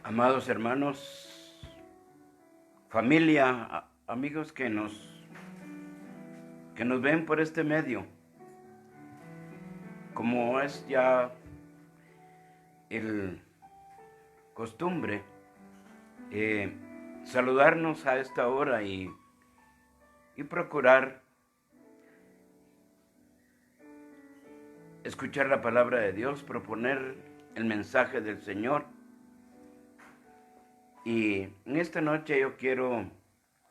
Amados hermanos, familia, amigos que nos ven por este medio, como es ya el costumbre, saludarnos a esta hora y procurar escuchar la palabra de Dios, proponer el mensaje del Señor. Y en esta noche yo quiero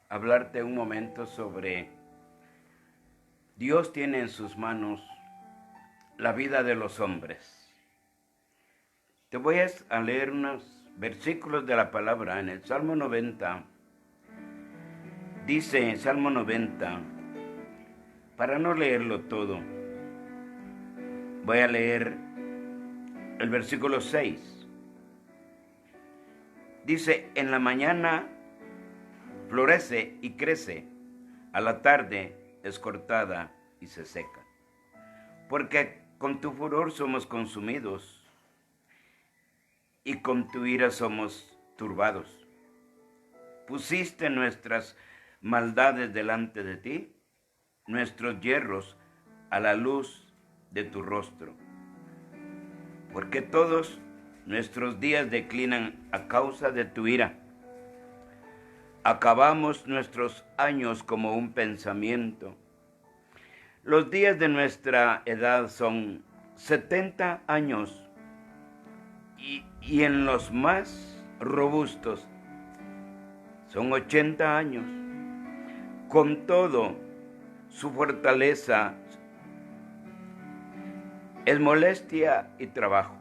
hablarte un momento sobre Dios tiene en sus manos la vida de los hombres. Te voy a leer unos versículos de la palabra en el Salmo 90. Dice en Salmo 90, para no leerlo todo, voy a leer el versículo 6. Dice, en la mañana florece y crece, a la tarde es cortada y se seca. Porque con tu furor somos consumidos y con tu ira somos turbados. Pusiste nuestras maldades delante de ti, nuestros yerros a la luz de tu rostro. Porque todos nuestros días declinan a causa de tu ira. Acabamos nuestros años como un pensamiento. Los días de nuestra edad son 70 años y en los más robustos son 80 años. Con todo, su fortaleza es molestia y trabajo,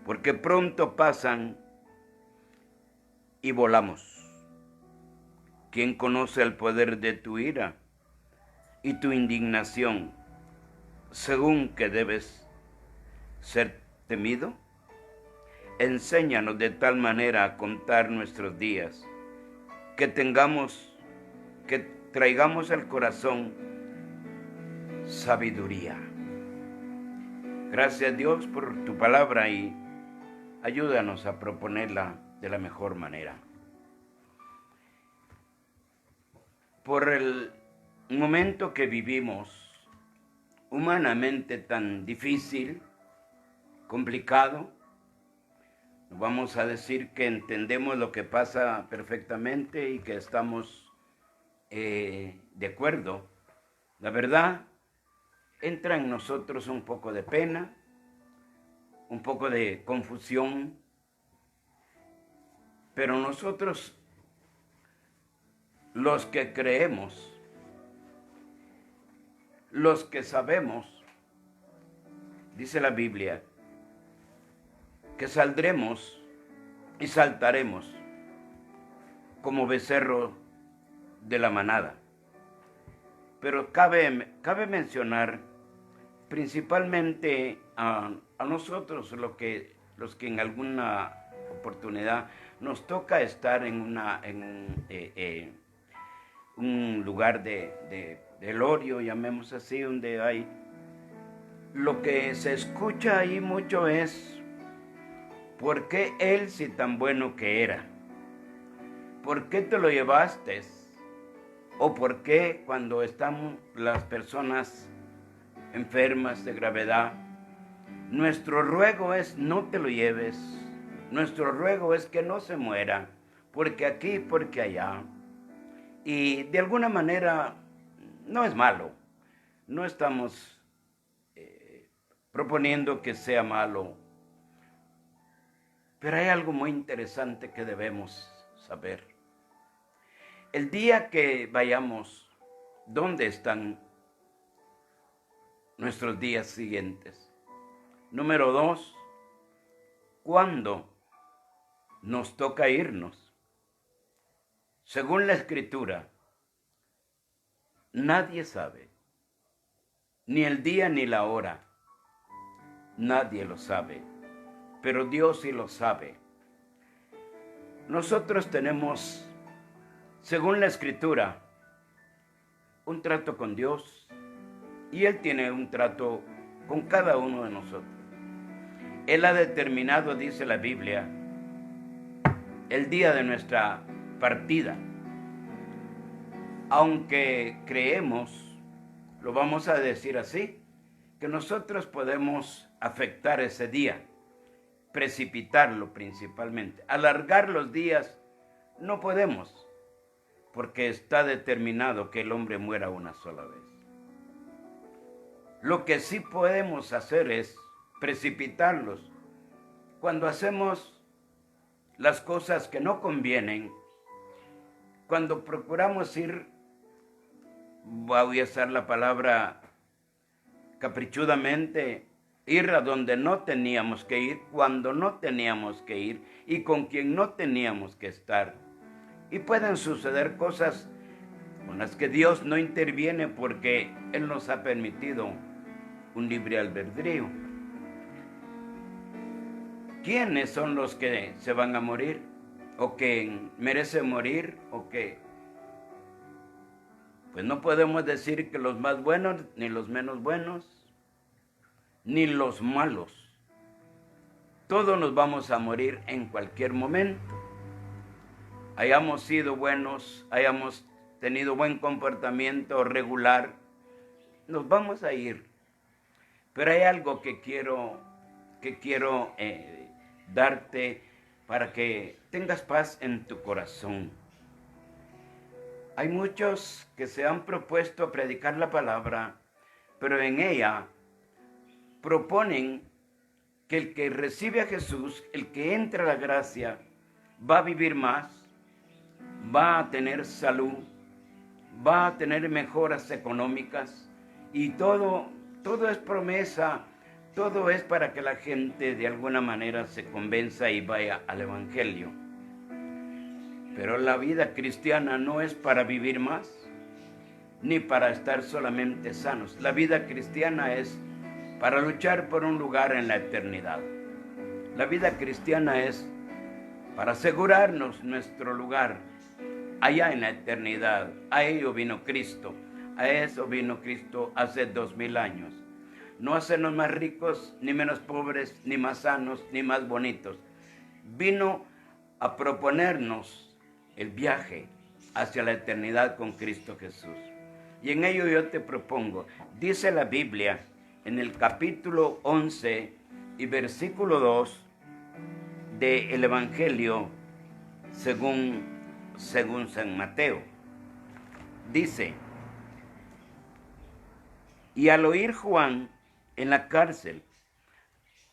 porque pronto pasan y volamos. ¿Quién conoce el poder de tu ira y tu indignación, según que debes ser temido? Enséñanos de tal manera a contar nuestros días, que traigamos al corazón sabiduría. Gracias Dios por tu palabra y ayúdanos a proponerla de la mejor manera. Por el momento que vivimos, humanamente tan difícil, complicado, vamos a decir que entendemos lo que pasa perfectamente y que estamos de acuerdo. La verdad, entra en nosotros un poco de pena, un poco de confusión, pero nosotros, los que creemos, los que sabemos, dice la Biblia, que saldremos y saltaremos como becerro de la manada. Pero cabe mencionar principalmente a nosotros, los que en alguna oportunidad nos toca estar en un lugar de velorio, llamemos así, donde hay, lo que se escucha ahí mucho es, ¿por qué él si tan bueno que era? ¿Por qué te lo llevaste? ¿O por qué cuando están las personas enfermas de gravedad, nuestro ruego es no te lo lleves, nuestro ruego es que no se muera, porque aquí, porque allá? Y de alguna manera no es malo, no estamos proponiendo que sea malo, pero hay algo muy interesante que debemos saber. El día que vayamos, ¿dónde están nuestros días siguientes? Número 2, ¿cuándo nos toca irnos? Según la Escritura, nadie sabe, ni el día ni la hora, nadie lo sabe, pero Dios sí lo sabe. Nosotros tenemos, según la Escritura, un trato con Dios y Él tiene un trato con cada uno de nosotros. Él ha determinado, dice la Biblia, el día de nuestra partida. Aunque creemos, lo vamos a decir así, que nosotros podemos afectar ese día, precipitarlo principalmente. Alargar los días no podemos, porque está determinado que el hombre muera una sola vez. Lo que sí podemos hacer es precipitarlos. Cuando hacemos las cosas que no convienen, cuando procuramos ir, voy a usar la palabra caprichudamente, ir a donde no teníamos que ir, cuando no teníamos que ir y con quien no teníamos que estar. Y pueden suceder cosas con las que Dios no interviene porque Él nos ha permitido un libre albedrío. ¿Quiénes son los que se van a morir? ¿O que merecen morir? ¿O que? Pues no podemos decir que los más buenos, ni los menos buenos, ni los malos. Todos nos vamos a morir en cualquier momento. Hayamos sido buenos, hayamos tenido buen comportamiento regular, nos vamos a ir. Pero hay algo que quiero darte para que tengas paz en tu corazón. Hay muchos que se han propuesto a predicar la palabra, pero en ella proponen que el que recibe a Jesús, el que entra a la gracia, va a vivir más, va a tener salud, va a tener mejoras económicas y todo es promesa, todo es para que la gente de alguna manera se convenza y vaya al Evangelio. Pero la vida cristiana no es para vivir más, ni para estar solamente sanos. La vida cristiana es para luchar por un lugar en la eternidad. La vida cristiana es para asegurarnos nuestro lugar allá en la eternidad. A ello vino Cristo. A eso vino Cristo hace 2000 años. No hacernos más ricos, ni menos pobres, ni más sanos, ni más bonitos. Vino a proponernos el viaje hacia la eternidad con Cristo Jesús. Y en ello yo te propongo, dice la Biblia en el capítulo 11 y versículo 2 del Evangelio según San Mateo. Dice: y al oír Juan en la cárcel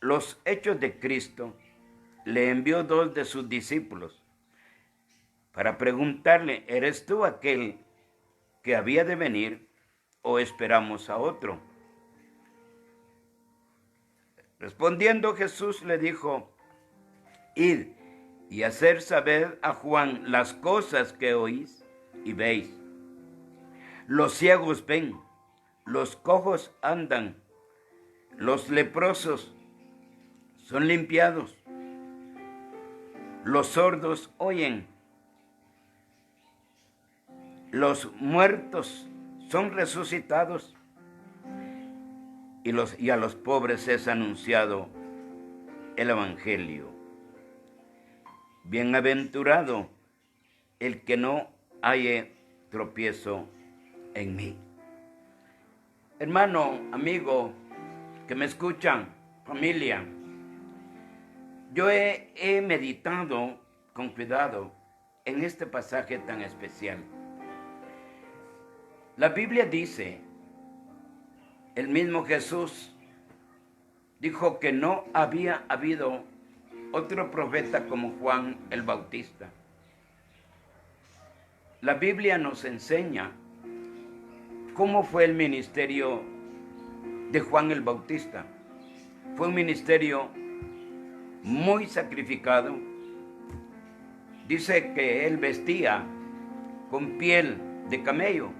los hechos de Cristo, le envió 2 de sus discípulos para preguntarle: ¿eres tú aquel que había de venir o esperamos a otro? Respondiendo Jesús le dijo: id y hacer saber a Juan las cosas que oís y veis. Los ciegos ven, los cojos andan, los leprosos son limpiados, los sordos oyen, los muertos son resucitados y a los pobres es anunciado el Evangelio. Bienaventurado el que no halle tropiezo en mí. Hermano, amigo, que me escuchan, familia, yo he meditado con cuidado en este pasaje tan especial. La Biblia dice, el mismo Jesús dijo que no había habido otro profeta como Juan el Bautista. La Biblia nos enseña cómo fue el ministerio de Juan el Bautista. Fue un ministerio muy sacrificado. Dice que él vestía con piel de camello,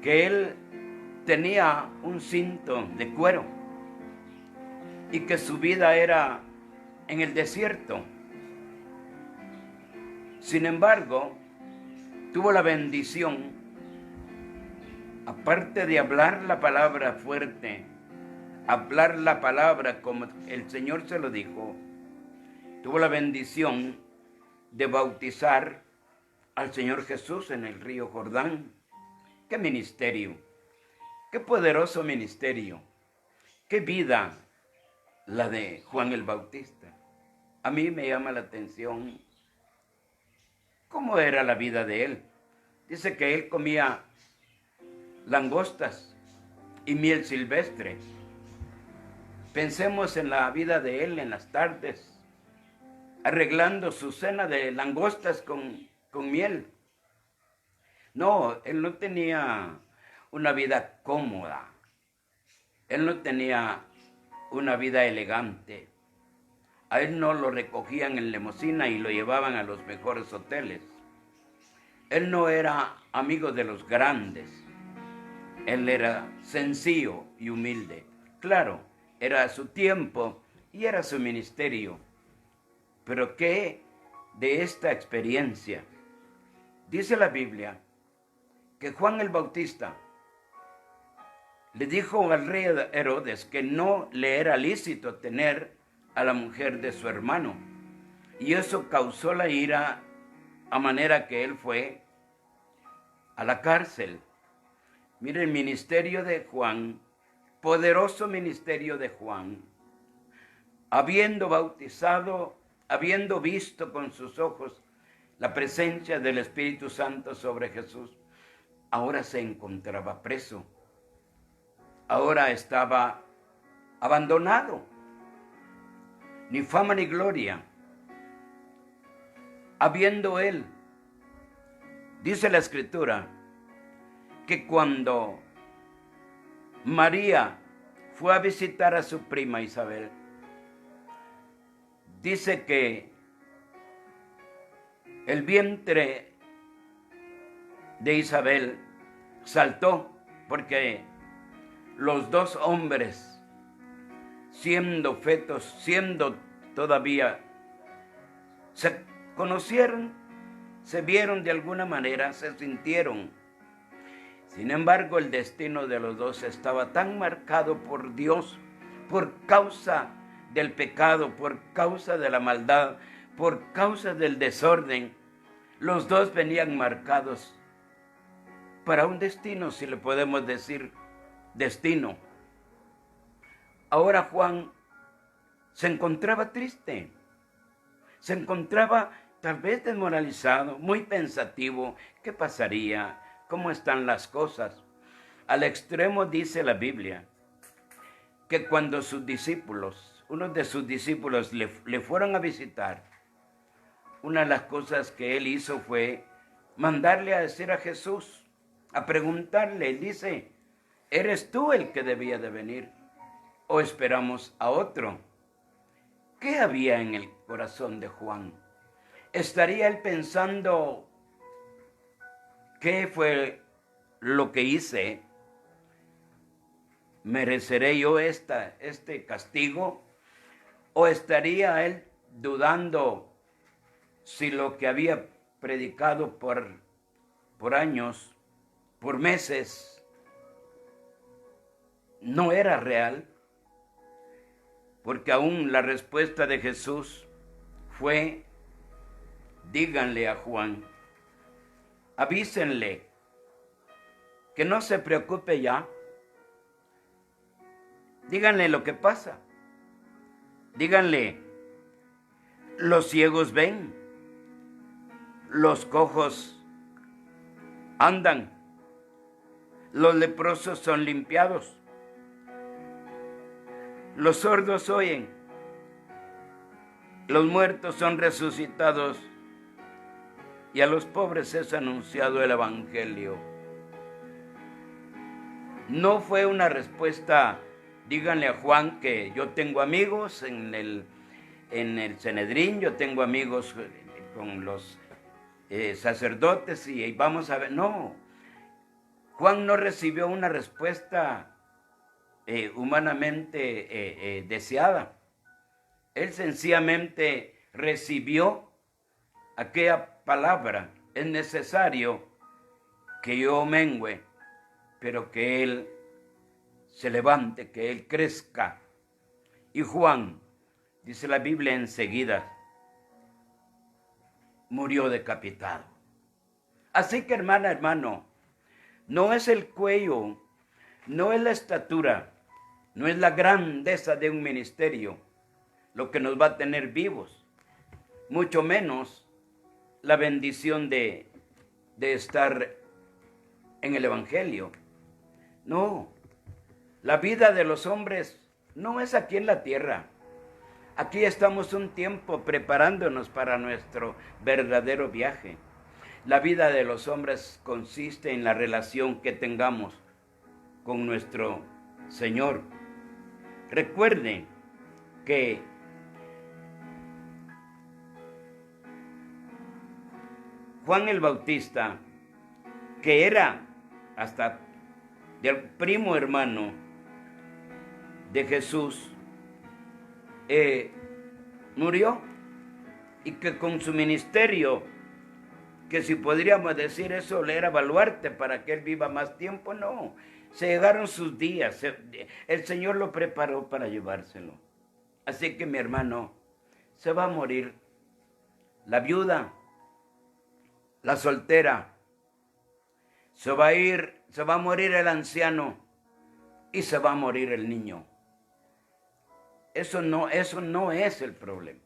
que él tenía un cinto de cuero y que su vida era en el desierto. Sin embargo, tuvo la bendición, aparte de hablar la palabra fuerte, hablar la palabra como el Señor se lo dijo, tuvo la bendición de bautizar al Señor Jesús en el río Jordán. ¡Qué ministerio! ¡Qué poderoso ministerio! ¡Qué vida la de Juan el Bautista! A mí me llama la atención cómo era la vida de él. Dice que él comía langostas y miel silvestre. Pensemos en la vida de él en las tardes, arreglando su cena de langostas con miel. No, él no tenía una vida cómoda. Él no tenía una vida elegante. A él no lo recogían en limusina y lo llevaban a los mejores hoteles. Él no era amigo de los grandes. Él era sencillo y humilde. Claro, era su tiempo y era su ministerio. Pero ¿qué de esta experiencia? Dice la Biblia que Juan el Bautista le dijo al rey Herodes que no le era lícito tener a la mujer de su hermano. Y eso causó la ira, a manera que él fue a la cárcel. Mire el ministerio de Juan, poderoso ministerio de Juan, habiendo bautizado, habiendo visto con sus ojos la presencia del Espíritu Santo sobre Jesús, ahora se encontraba preso. Ahora estaba abandonado, ni fama ni gloria. Habiendo él, dice la Escritura, que cuando María fue a visitar a su prima Isabel, dice que el vientre de Isabel saltó porque los dos hombres, siendo fetos, siendo todavía, se conocieron, se vieron de alguna manera, se sintieron. Sin embargo, el destino de los dos estaba tan marcado por Dios, por causa del pecado, por causa de la maldad, por causa del desorden. Los dos venían marcados para un destino, si le podemos decir destino. Ahora Juan se encontraba triste, se encontraba tal vez desmoralizado, muy pensativo. ¿Qué pasaría? ¿Cómo están las cosas? Al extremo dice la Biblia que cuando sus discípulos, unos de sus discípulos le fueron a visitar, una de las cosas que él hizo fue mandarle a decir a Jesús, a preguntarle, dice, ¿eres tú el que debía de venir o esperamos a otro? ¿Qué había en el corazón de Juan? ¿Estaría él pensando, qué fue lo que hice? ¿Mereceré yo este castigo? ¿O estaría él dudando si lo que había predicado por años, por meses, no era real? Porque aún la respuesta de Jesús fue, díganle a Juan, avísenle que no se preocupe ya. Díganle lo que pasa. Díganle, los ciegos ven, los cojos andan, los leprosos son limpiados, los sordos oyen, los muertos son resucitados y a los pobres es anunciado el evangelio. No fue una respuesta, díganle a Juan que yo tengo amigos en el Sanedrín, yo tengo amigos con los sacerdotes y vamos a ver. No, Juan no recibió una respuesta humanamente deseada. Él sencillamente recibió aquella palabra, es necesario que yo mengüe, pero que él se levante, que él crezca. Y Juan, dice la Biblia enseguida, murió decapitado. Así que, hermana, hermano, no es el cuello, no es la estatura, no es la grandeza de un ministerio lo que nos va a tener vivos, mucho menos la bendición de estar en el Evangelio. No, la vida de los hombres no es aquí en la tierra. Aquí estamos un tiempo preparándonos para nuestro verdadero viaje. La vida de los hombres consiste en la relación que tengamos con nuestro Señor. Recuerden que Juan el Bautista, que era hasta del primo hermano de Jesús, murió, y que con su ministerio, que si podríamos decir eso, le era baluarte para que él viva más tiempo, no. Se llegaron sus días, el Señor lo preparó para llevárselo. Así que mi hermano, se va a morir la viuda, la soltera, se va a morir el anciano y se va a morir el niño. Eso no es el problema.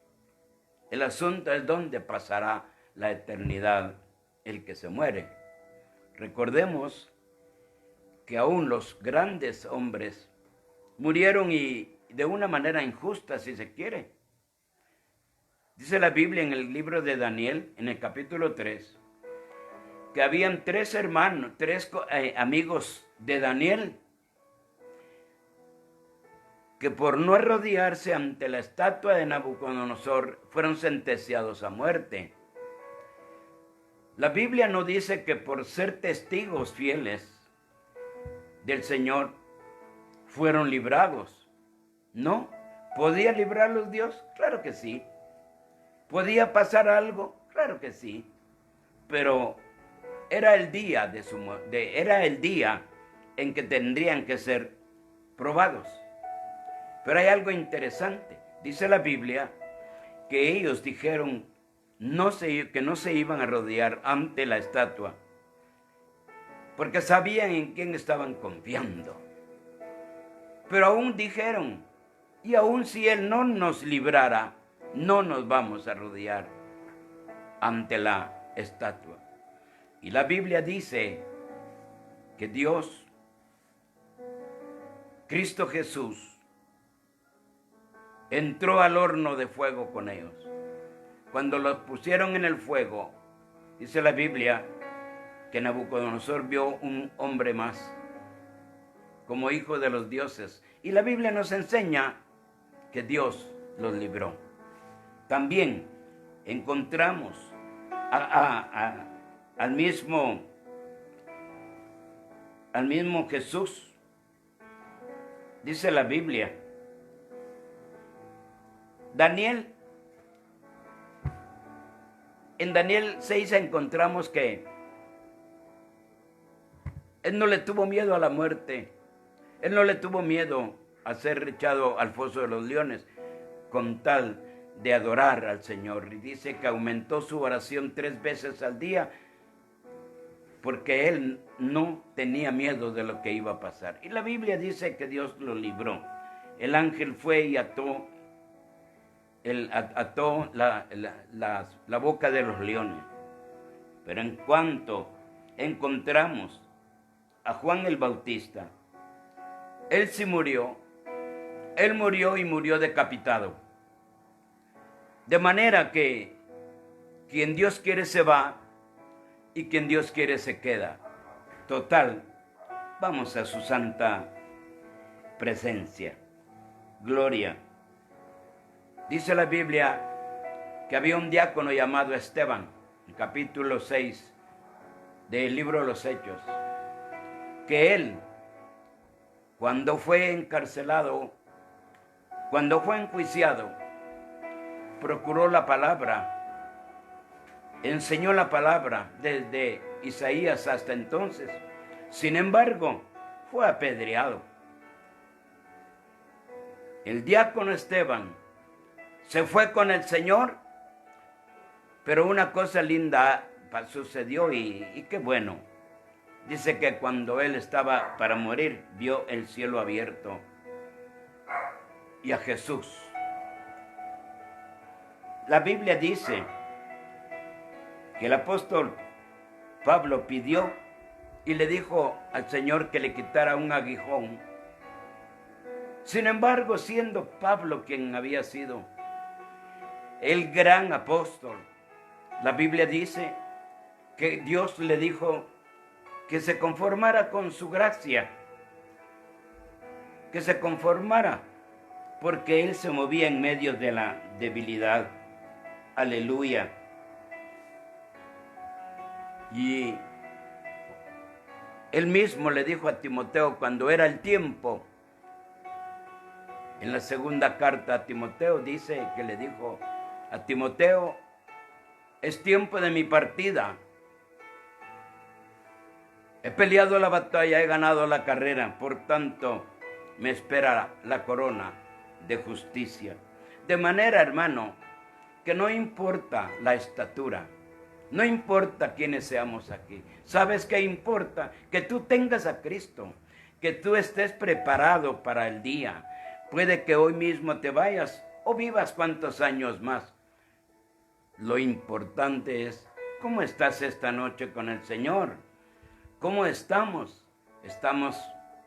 El asunto es dónde pasará la eternidad el que se muere. Recordemos que aún los grandes hombres murieron y de una manera injusta, si se quiere. Dice la Biblia en el libro de Daniel, en el capítulo 3, que habían tres hermanos, amigos de Daniel, que por no arrodillarse ante la estatua de Nabucodonosor fueron sentenciados a muerte. La Biblia no dice que por ser testigos fieles del Señor fueron librados. No. ¿Podía librarlos Dios? Claro que sí. ¿Podía pasar algo? Claro que sí. Pero era el día era el día en que tendrían que ser probados. Pero hay algo interesante. Dice la Biblia que ellos dijeron que no se iban a rodear ante la estatua, porque sabían en quién estaban confiando. Pero aún dijeron, y aún si Él no nos librara, no nos vamos a rodear ante la estatua. Y la Biblia dice que Dios, Cristo Jesús, entró al horno de fuego con ellos. Cuando los pusieron en el fuego, dice la Biblia que Nabucodonosor vio un hombre más como hijo de los dioses. Y la Biblia nos enseña que Dios los libró. También encontramos al mismo Jesús. Dice la Biblia, en Daniel 6 encontramos que él no le tuvo miedo a la muerte. Él no le tuvo miedo a ser echado al foso de los leones con tal de adorar al Señor. Y dice que aumentó su oración 3 veces al día porque él no tenía miedo de lo que iba a pasar. Y la Biblia dice que Dios lo libró. El ángel fue y ató la boca de los leones. Pero en cuanto encontramos a Juan el Bautista, él sí murió. Él murió y murió decapitado. De manera que quien Dios quiere se va y quien Dios quiere se queda. Total, vamos a su santa presencia. Gloria. Dice la Biblia que había un diácono llamado Esteban, en capítulo 6 del libro de los Hechos, que él, cuando fue encarcelado, cuando fue enjuiciado, procuró la palabra, enseñó la palabra desde Isaías hasta entonces. Sin embargo, fue apedreado. El diácono Esteban se fue con el Señor, Pero una cosa linda sucedió y qué bueno. Dice que cuando él estaba para morir, vio el cielo abierto y a Jesús. La Biblia dice que el apóstol Pablo pidió y le dijo al Señor que le quitara un aguijón. Sin embargo, siendo Pablo quien había sido el gran apóstol, la Biblia dice que Dios le dijo que se conformara con su gracia, que se conformara, porque él se movía en medio de la debilidad. Aleluya. Y él mismo le dijo a Timoteo cuando era el tiempo, en la segunda carta a Timoteo dice que le dijo a Timoteo, es tiempo de mi partida. He peleado la batalla, he ganado la carrera, por tanto me espera la corona de justicia. De manera, hermano, que no importa la estatura, no importa quiénes seamos aquí. ¿Sabes qué importa? Que tú tengas a Cristo, que tú estés preparado para el día. Puede que hoy mismo te vayas o vivas cuántos años más. Lo importante es cómo estás esta noche con el Señor. ¿Cómo estamos? ¿Estamos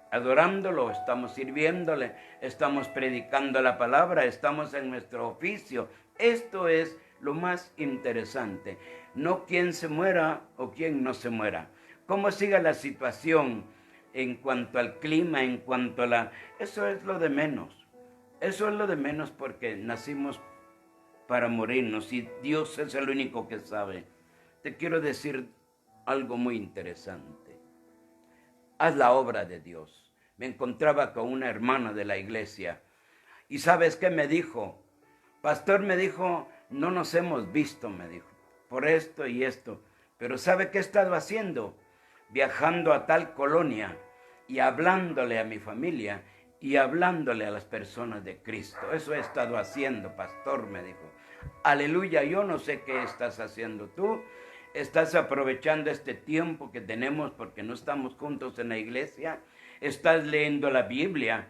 adorándolo? ¿Estamos sirviéndole? ¿Estamos predicando la palabra? ¿Estamos en nuestro oficio? Esto es lo más interesante. No quién se muera o quién no se muera. Cómo siga la situación en cuanto al clima, en cuanto a la... Eso es lo de menos. Eso es lo de menos porque nacimos para morirnos y Dios es el único que sabe. Te quiero decir algo muy interesante. Haz la obra de Dios. Me encontraba con una hermana de la iglesia y ¿sabes qué me dijo? Pastor, me dijo, no nos hemos visto, me dijo, por esto y esto. Pero ¿sabe qué he estado haciendo? Viajando a tal colonia y hablándole a mi familia y hablándole a las personas de Cristo. Eso he estado haciendo, pastor, me dijo. Aleluya, yo no sé qué estás haciendo tú. Estás aprovechando este tiempo que tenemos porque no estamos juntos en la iglesia. Estás leyendo la Biblia.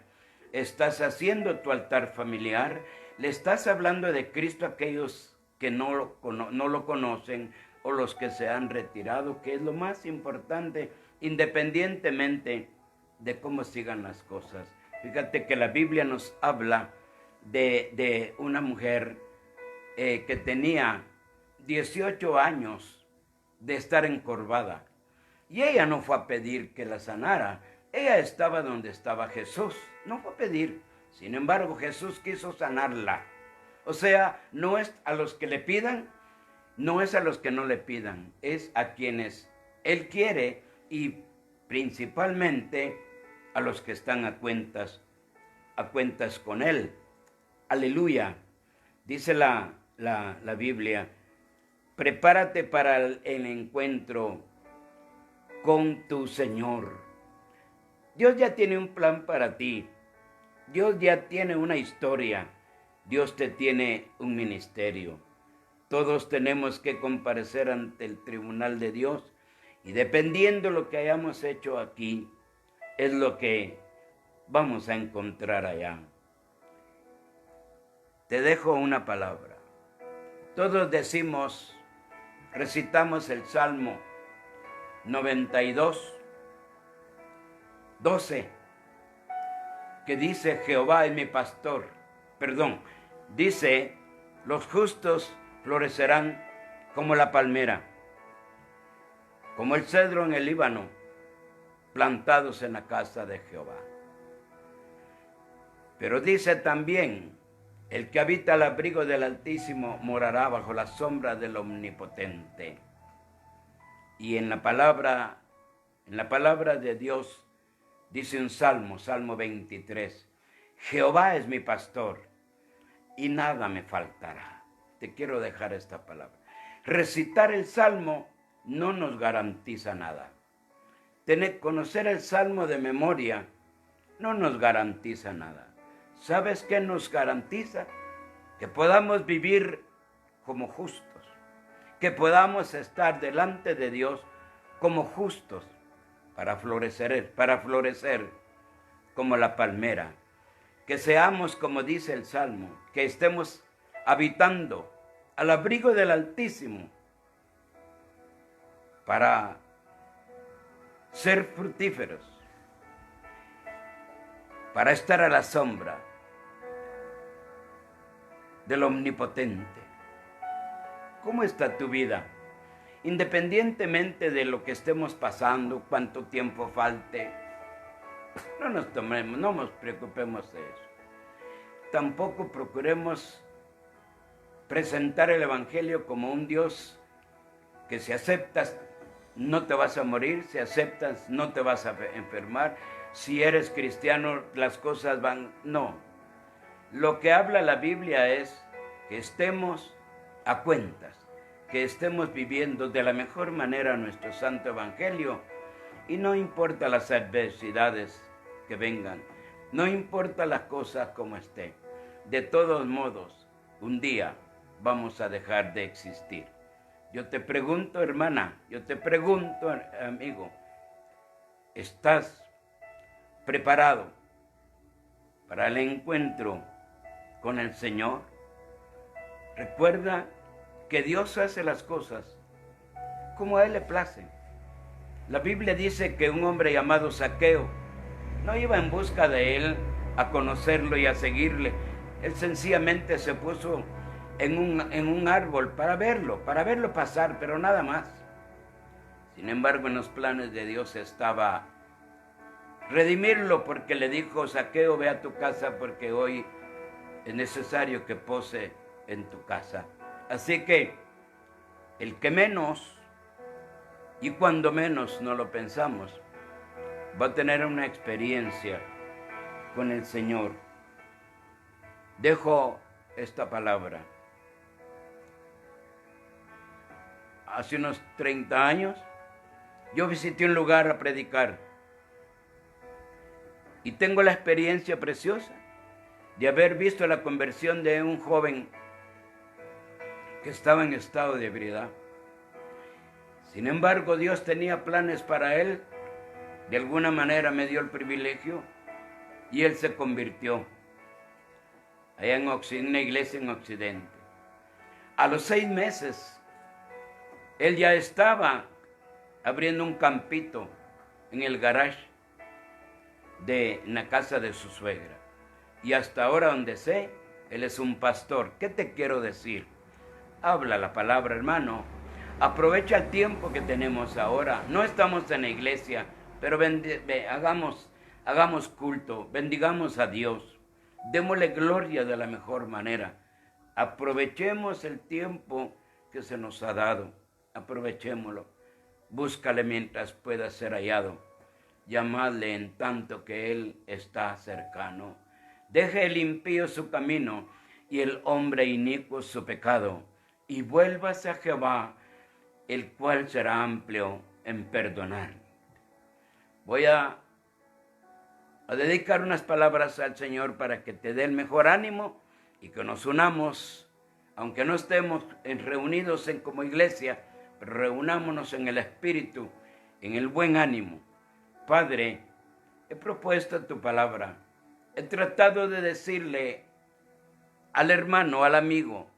Estás haciendo tu altar familiar. Le estás hablando de Cristo a aquellos que no lo conocen o los que se han retirado, que es lo más importante, independientemente de cómo sigan las cosas. Fíjate que la Biblia nos habla de una mujer que tenía 18 años de estar encorvada. Y ella no fue a pedir que la sanara. Ella estaba donde estaba Jesús. No fue a pedir. Sin embargo, Jesús quiso sanarla. O sea, no es a los que le pidan, no es a los que no le pidan. Es a quienes Él quiere y principalmente a los que están a cuentas con Él. Aleluya. Dice la Biblia, prepárate para el encuentro con tu Señor. Dios ya tiene un plan para ti. Dios ya tiene una historia. Dios te tiene un ministerio. Todos tenemos que comparecer ante el tribunal de Dios y dependiendo de lo que hayamos hecho aquí, es lo que vamos a encontrar allá. Te dejo una palabra. Todos decimos, recitamos el Salmo 92, 12, que dice, Jehová es mi pastor. Dice, los justos florecerán como la palmera, como el cedro en el Líbano, plantados en la casa de Jehová. Pero dice también, el que habita al abrigo del Altísimo morará bajo la sombra del Omnipotente. Y en la palabra de Dios dice un salmo, Salmo 23, Jehová es mi pastor y nada me faltará. Te quiero dejar esta palabra. Recitar el salmo no nos garantiza nada. Conocer el salmo de memoria no nos garantiza nada. ¿Sabes qué nos garantiza? Que podamos vivir como justos, que podamos estar delante de Dios como justos para florecer como la palmera. Que seamos, como dice el Salmo, que estemos habitando al abrigo del Altísimo para ser fructíferos, para estar a la sombra del Omnipotente. ¿Cómo está tu vida? Independientemente de lo que estemos pasando, cuánto tiempo falte, no nos preocupemos de eso. Tampoco procuremos presentar el Evangelio como un Dios que si aceptas no te vas a morir, si aceptas no te vas a enfermar, si eres cristiano las cosas van... No. Lo que habla la Biblia es que estemos a cuentas, que estemos viviendo de la mejor manera nuestro santo evangelio, y no importa las adversidades que vengan, no importa las cosas como estén, de todos modos, un día vamos a dejar de existir. Yo te pregunto, hermana, yo te pregunto, amigo, ¿estás preparado para el encuentro con el Señor? Recuerda que Dios hace las cosas como a Él le place. La Biblia dice que un hombre llamado Zaqueo no iba en busca de Él a conocerlo y a seguirle. Él sencillamente se puso en un árbol para verlo pasar, pero nada más. Sin embargo, en los planes de Dios estaba redimirlo, porque le dijo: Zaqueo, ve a tu casa porque hoy es necesario que pose en tu casa. Así que el que menos, y cuando menos no lo pensamos, va a tener una experiencia con el Señor. Dejo esta palabra. Hace unos 30 años, yo visité un lugar a predicar y tengo la experiencia preciosa de haber visto la conversión de un joven que estaba en estado de ebriedad. Sin embargo, Dios tenía planes para él. De alguna manera me dio el privilegio y él se convirtió allá en una iglesia en Occidente. A los 6 meses, él ya estaba abriendo un campito en el garage de la casa de su suegra. Y hasta ahora, donde sé, él es un pastor. ¿Qué te quiero decir? Habla la palabra, hermano. Aprovecha el tiempo que tenemos ahora. No estamos en la iglesia, pero hagamos culto, bendigamos a Dios. Démosle gloria de la mejor manera. Aprovechemos el tiempo que se nos ha dado. Aprovechémoslo. Búscale mientras pueda ser hallado. Llamadle en tanto que Él está cercano. Deje el impío su camino y el hombre inicuo su pecado, y vuélvase a Jehová, el cual será amplio en perdonar. Voy a dedicar unas palabras al Señor para que te dé el mejor ánimo y que nos unamos, aunque no estemos reunidos como iglesia, pero reunámonos en el Espíritu, en el buen ánimo. Padre, he propuesto tu palabra. He tratado de decirle al hermano, al amigo,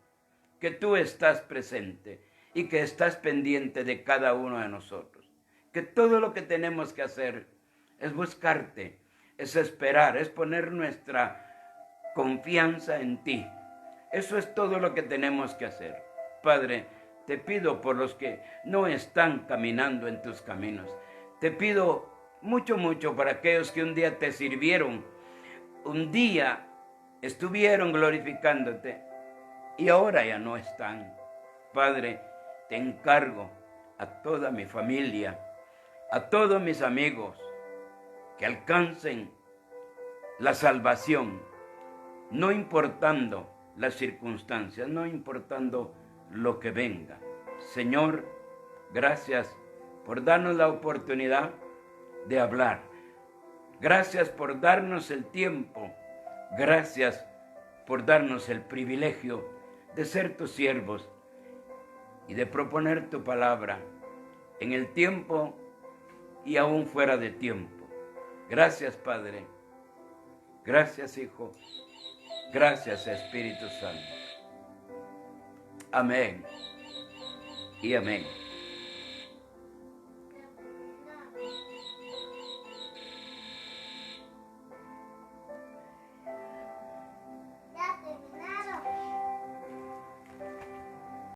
que tú estás presente y que estás pendiente de cada uno de nosotros. Que todo lo que tenemos que hacer es buscarte, es esperar, es poner nuestra confianza en ti. Eso es todo lo que tenemos que hacer. Padre, te pido por los que no están caminando en tus caminos. Te pido mucho, mucho para aquellos que un día te sirvieron, un día estuvieron glorificándote y ahora ya no están. Padre, te encargo a toda mi familia, a todos mis amigos, que alcancen la salvación, no importando las circunstancias, no importando lo que venga. Señor, gracias por darnos la oportunidad de hablar. Gracias por darnos el tiempo. Gracias por darnos el privilegio de ser tus siervos y de proponer tu palabra en el tiempo y aún fuera de tiempo. Gracias, Padre. Gracias, Hijo. Gracias, Espíritu Santo. Amén y amén.